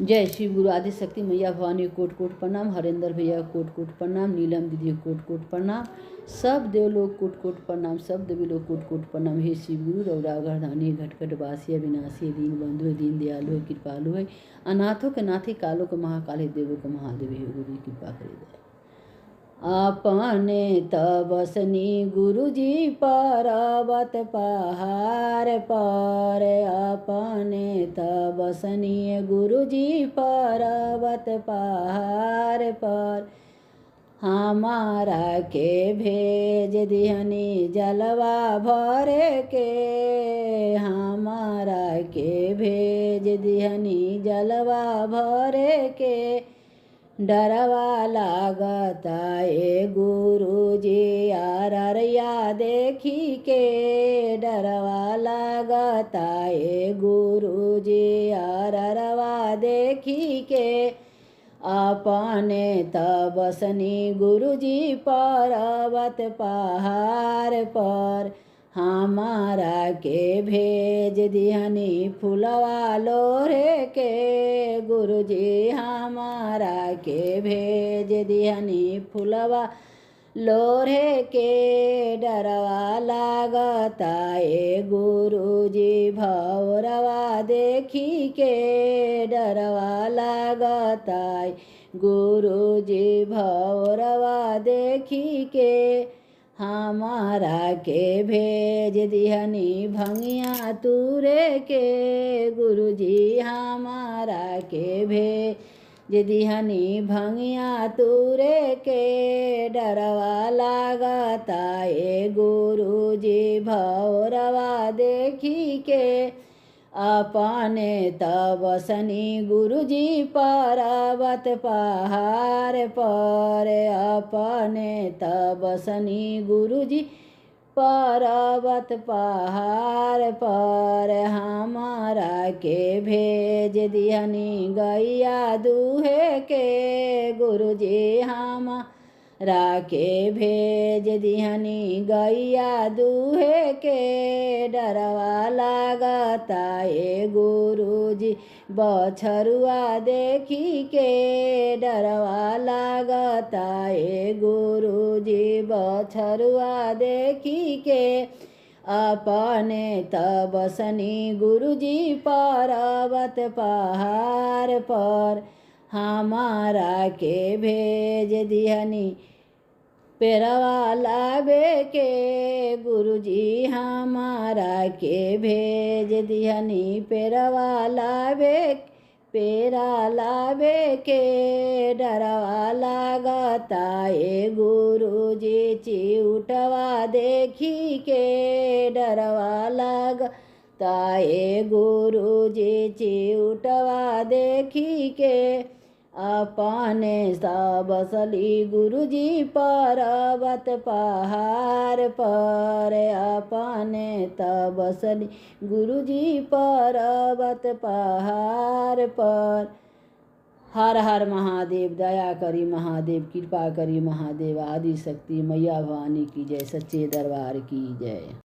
जय श्री गुरु आदि शक्ति मैया भवानी कोट कोट प्रणाम। हरेंद्र भैया कोट कोट प्रणाम। नीलम दीदी कोट कोट प्रणाम। सब देव लोग कोट कोट प्रणाम। सब देवी लोग कोट कोट प्रणाम। हे शिव गुरु रौरागढ़ धानी घटघट वासी अविनाशी दीन बंधु दीन दयालु है कृपालु है। अनाथों के नाथी कालों के महाकाल है देवों के महादेव है। गुरु की कृपा करे। अपने तबसनी गुरुजी पर्वत पहाड़ पर। अपने तबसनी गुरुजी पर्वत पहाड़ पर। हमारा के भेज दिहनी जलवा भरे के। हमारा के भेज दिहनी जलवा भरे के। डरवा लागता ए गुरुजी अररिया देखी के। डरवा लागता ए गुरुजी अररवा देखी के। अपने तबसनी गुरुजी पर्वत पहाड़ पर। हमारा के भेज दिहनी फुलवा लोरे के। गुरुजी हमारा के भेज दिहनी फुलवा लोरे के। डरवा लागता ए गुरुजी भौरवा देखी के। डरवा लागता गुरुजी भौरवा देखी के। हमारा के भेज दिहनी भंगिया तूरे के। गुरुजी हमारा के भेज दिहनी भंगिया तूरे के। डरवा लागता ए गुरुजी भौरवा देखी के। अपने तबसनी गुरुजी पर्वत पहाड़ पर। अपने तबसनी गुरुजी पर्वत पहाड़ पर। हमारा के भेज दिहनी गैया दूहे के। गुरुजी हमारा के भेज दिहनी गैया दूहे के। डरवा लागता ए गुरुजी बछरुआ देखी के। डरवा लागता ए गुरुजी बछरुआ देखी के। अपने तबसनी गुरुजी पर्वत पहाड़ पर। हमारा के भेज दिहनी पेरवा लावे के। गुरुजी हमारा के भेज दिहनी पेरवा लावे पेरा लावे के। डरवा लागता ए गुरुजी चिउटवा देखी के। डरवा लागता ए गुरुजी चिउटवा देखी के। अपने तबसनी गुरुजी पर्वत पहाड़ पर। अपने तबसनी गुरुजी पर्वत पहाड़ पर। हर हर महादेव। दया करी महादेव कृपा करी महादेव। आदि शक्ति मैया भवानी की जय। सच्चे दरबार की जय।